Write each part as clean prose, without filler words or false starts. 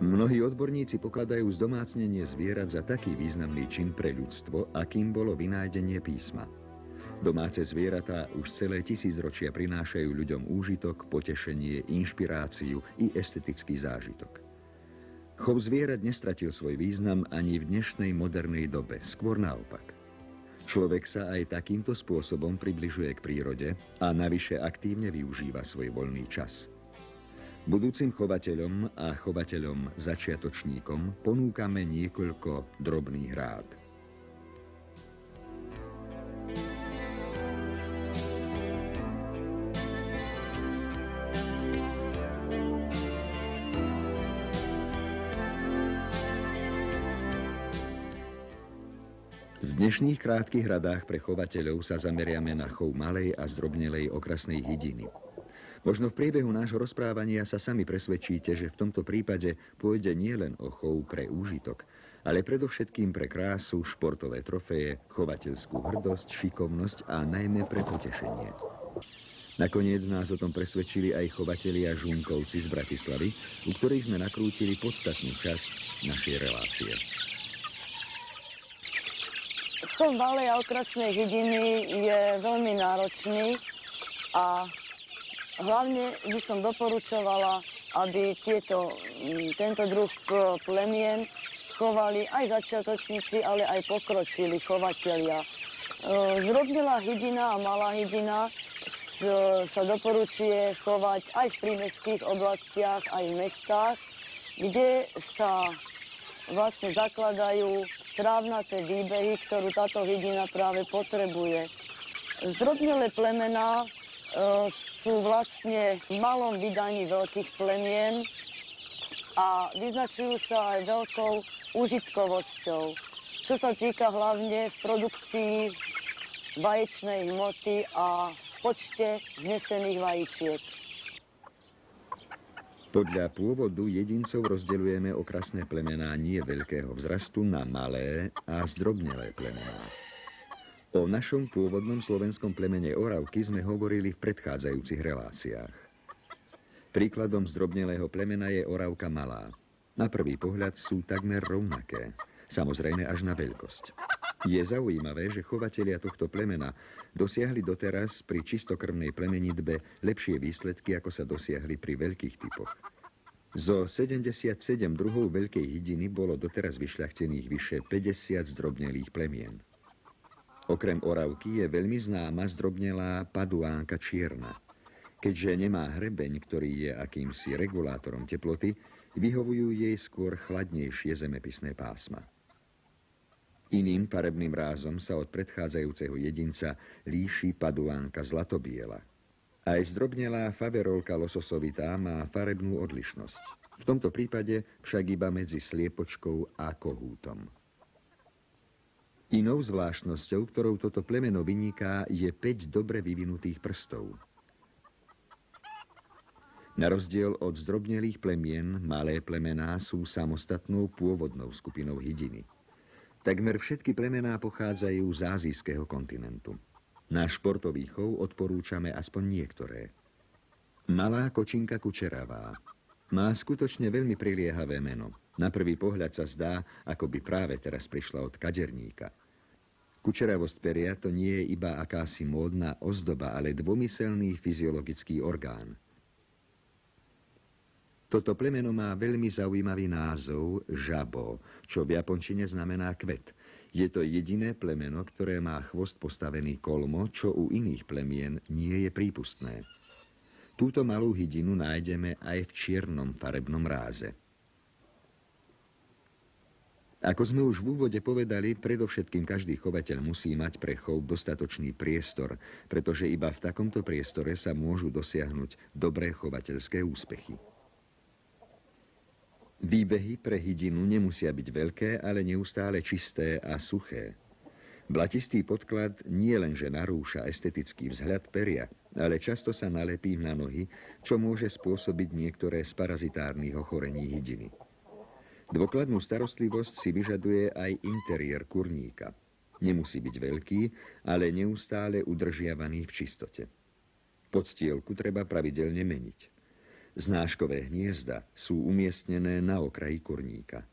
Mnohí odborníci pokladajú zdomácnenie zvierat za taký významný čin pre ľudstvo, akým bolo vynájdenie písma. Domáce zvieratá už celé tisícročia prinášajú ľuďom úžitok, potešenie, inšpiráciu i estetický zážitok. Chov zvierat nestratil svoj význam ani v dnešnej modernej dobe, skôr naopak. Človek sa aj takýmto spôsobom približuje k prírode a navyše aktívne využíva svoj voľný čas. Budúcim chovateľom a chovateľom začiatočníkom ponúkame niekoľko drobných rád. V dnešných krátkych radách pre chovateľov sa zameriame na chov malej a zdrobnelej okrasnej hydiny. Možno v priebehu nášho rozprávania sa sami presvedčíte, že v tomto prípade pôjde nielen o chov pre úžitok, ale predovšetkým pre krásu, športové trofeje, chovateľskú hrdosť, šikovnosť a najmä pre potešenie. Nakoniec nás o tom presvedčili aj chovatelia Žunkovci z Bratislavy, u ktorých sme nakrútili podstatnú časť našej relácie. Chov malej a okrasnej hydiny je veľmi náročný a hlavne by som doporučovala, aby tento druh plemien chovali aj začiatočníci, ale aj pokročili chovatelia. Zdrobnelá hydina a malá hydina sa doporučuje chovať aj v prímestských oblastiach, aj v mestách, kde sa vlastne zakladajú trávnaté výbehy, ktorú táto hydina práve potrebuje. Zdrobnelé plemená sú vlastne v malom vydaní veľkých plemien a vyznačujú sa aj veľkou užitkovosťou, čo sa týka hlavne v produkcii vaječnej hmoty a počte znesených vajíčiek. Podľa pôvodu jedincov rozdeľujeme okrasné plemená nie veľkého vzrastu na malé a zdrobnelé plemená. O našom pôvodnom slovenskom plemene Oravky sme hovorili v predchádzajúcich reláciách. Príkladom zdrobnelého plemena je Oravka malá. Na prvý pohľad sú takmer rovnaké, samozrejme až na veľkosť. Je zaujímavé, že chovatelia tohto plemena dosiahli doteraz pri čistokrvnej plemenitbe lepšie výsledky, ako sa dosiahli pri veľkých typoch. Zo 77 druhov veľkej hydiny bolo doteraz vyšľachtených vyše 50 zdrobnelých plemien. Okrem Oravky je veľmi známa zdrobnelá paduánka čierna. Keďže nemá hrebeň, ktorý je akýmsi regulátorom teploty, vyhovujú jej skôr chladnejšie zemepisné pásma. Iným farebným rázom sa od predchádzajúceho jedinca líši paduánka zlatobiela. Aj zdrobnelá faverolka lososovitá má farebnú odlišnosť. V tomto prípade však iba medzi sliepočkou a kohútom. Inou zvláštnosťou, ktorou toto plemeno vyniká, je 5 dobre vyvinutých prstov. Na rozdiel od zdrobnelých plemien, malé plemená sú samostatnou pôvodnou skupinou hydiny. Takmer všetky plemená pochádzajú z ázijského kontinentu. Na športový chov odporúčame aspoň niektoré. Malá kočinka kučeravá má skutočne veľmi priliehavé meno. Na prvý pohľad sa zdá, ako by práve teraz prišla od kaderníka. Kučeravosť peria to nie je iba akási módna ozdoba, ale dvomyselný fyziologický orgán. Toto plemeno má veľmi zaujímavý názov žabo, čo v japončine znamená kvet. Je to jediné plemeno, ktoré má chvost postavený kolmo, čo u iných plemien nie je prípustné. Túto malú hydinu nájdeme aj v čiernom farebnom ráze. Ako sme už v úvode povedali, predovšetkým každý chovateľ musí mať pre chov dostatočný priestor, pretože iba v takomto priestore sa môžu dosiahnuť dobré chovateľské úspechy. Výbehy pre hydinu nemusia byť veľké, ale neustále čisté a suché. Blatistý podklad nie lenže narúša estetický vzhľad peria, ale často sa nalepí na nohy, čo môže spôsobiť niektoré z parazitárnych ochorení hydiny. Dôkladnú starostlivosť si vyžaduje aj interiér kurníka. Nemusí byť veľký, ale neustále udržiavaný v čistote. Podstielku treba pravidelne meniť. Znáškové hniezda sú umiestnené na okraji kurníka.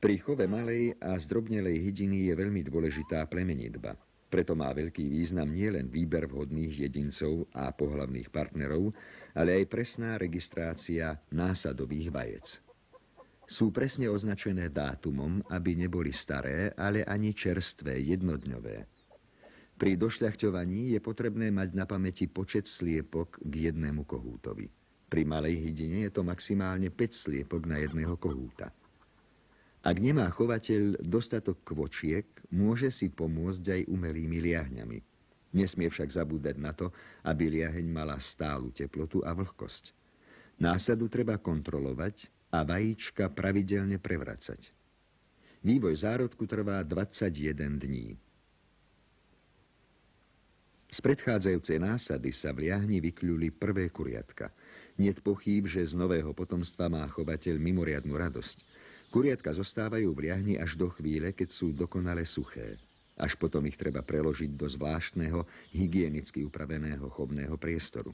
Pri chove malej a zdrobnelej hydiny je veľmi dôležitá plemenitba. Preto má veľký význam nielen výber vhodných jedincov a pohlavných partnerov, ale aj presná registrácia násadových vajec. Sú presne označené dátumom, aby neboli staré, ale ani čerstvé, jednodňové. Pri došľachťovaní je potrebné mať na pamäti počet sliepok k jednému kohútovi. Pri malej hydine je to maximálne 5 sliepok na jedného kohúta. Ak nemá chovateľ dostatok kvočiek, môže si pomôcť aj umelými liahňami. Nesmie však zabúdať na to, aby liaheň mala stálu teplotu a vlhkosť. Násadu treba kontrolovať a vajíčka pravidelne prevracať. Vývoj zárodku trvá 21 dní. Z predchádzajúcej násady sa v liahni vykľuli prvé kuriatka. Niet pochýb, že z nového potomstva má chovateľ mimoriadnu radosť. Kuriatka zostávajú v liahni až do chvíle, keď sú dokonale suché. Až potom ich treba preložiť do zvláštneho, hygienicky upraveného chovného priestoru.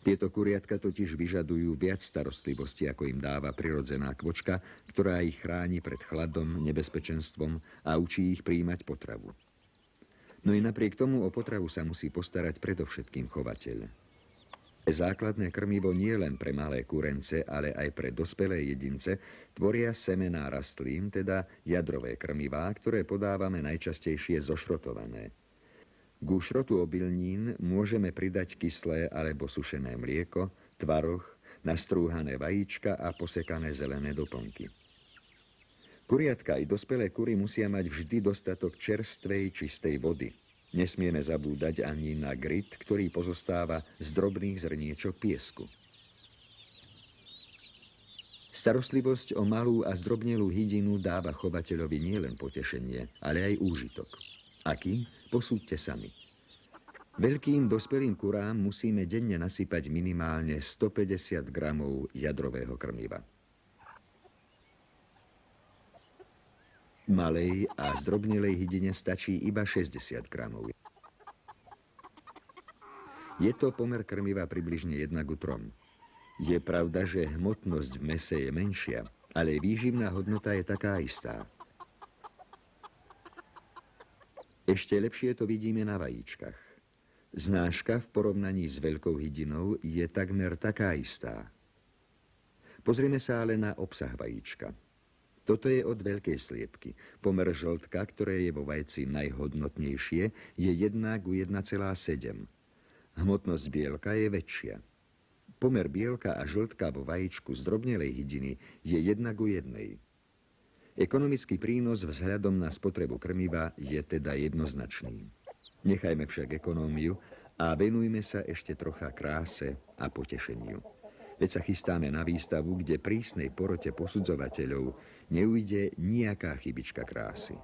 Tieto kuriatka totiž vyžadujú viac starostlivosti, ako im dáva prirodzená kvočka, ktorá ich chráni pred chladom, nebezpečenstvom a učí ich prijímať potravu. No i napriek tomu o potravu sa musí postarať predovšetkým chovateľ. Základné krmivo nie len pre malé kurence, ale aj pre dospelé jedince tvoria semená rastlín, teda jadrové krmivá, ktoré podávame najčastejšie zošrotované. Ku šrotu obilnín môžeme pridať kyslé alebo sušené mlieko, tvaroh, nastrúhané vajíčka a posekané zelené doplnky. Kuriatka i dospelé kury musia mať vždy dostatok čerstvej, čistej vody. Nesmieme zabúdať ani na grit, ktorý pozostáva z drobných zrniečok piesku. Starostlivosť o malú a zdrobnelú hydinu dáva chovateľovi nielen potešenie, ale aj úžitok. Aký? Posúďte sami. Veľkým dospelým kurám musíme denne nasypať minimálne 150 gramov jadrového krmiva. Malej a zdrobnelej hydine stačí iba 60 gramov. Je to pomer krmiva približne 1:3. Je pravda, že hmotnosť v mese je menšia, ale výživná hodnota je taká istá. Ešte lepšie to vidíme na vajíčkach. Znáška v porovnaní s veľkou hydinou je takmer taká istá. Pozrime sa ale na obsah vajíčka. Toto je od veľkej sliepky. Pomer žltka, ktoré je vo vajci najhodnotnejšie, je 1:1,7. Hmotnosť bielka je väčšia. Pomer bielka a žltka vo vajíčku zdrobnelej hydiny je 1:1. Ekonomický prínos vzhľadom na spotrebu krmiva je teda jednoznačný. Nechajme však ekonómiu a venujme sa ešte trocha kráse a potešeniu. Veď sa chystáme na výstavu, kde prísnej porote posudzovateľov neujde nejaká chybička krásy.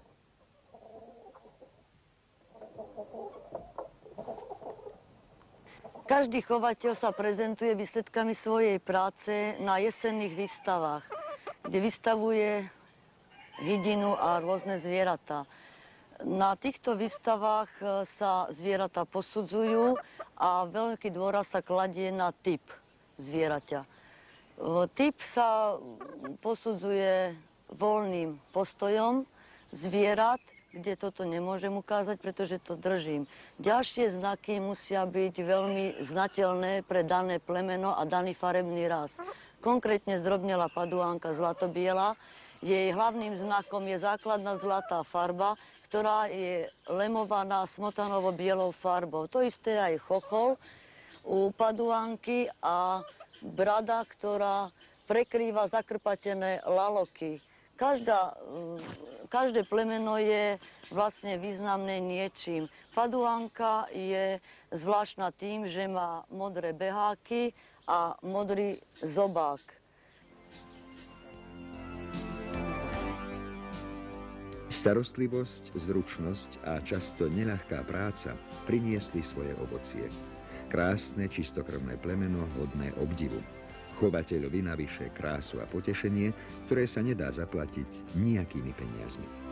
Každý chovateľ sa prezentuje výsledkami svojej práce na jesenných výstavách, kde vystavuje hydinu a rôzne zvieratá. Na týchto výstavách sa zvieratá posudzujú a veľký dôraz sa kladie na typ zvieraťa. Typ sa posudzuje voľným postojom zvierat, kde toto nemôžem ukázať, pretože to držím. Ďalšie znaky musia byť veľmi znateľné pre dané plemeno a daný farebný ras. Konkrétne zdrobnelá paduánka zlatobiela. Jej hlavným znakom je základná zlatá farba, ktorá je lemovaná smotanovo-bielou farbou. To isté aj chochol u paduánky a brada, ktorá prekrýva zakrpatené laloky. Každé plemeno je vlastne významné niečím. Paduánka je zvláštna tým, že má modré beháky a modrý zobák. Starostlivosť, zručnosť a často neľahká práca priniesli svoje ovocie. Krásne, čistokrvné plemeno, hodné obdivu. Chovateľovi navyše krásu a potešenie, ktoré sa nedá zaplatiť nejakými peniazmi.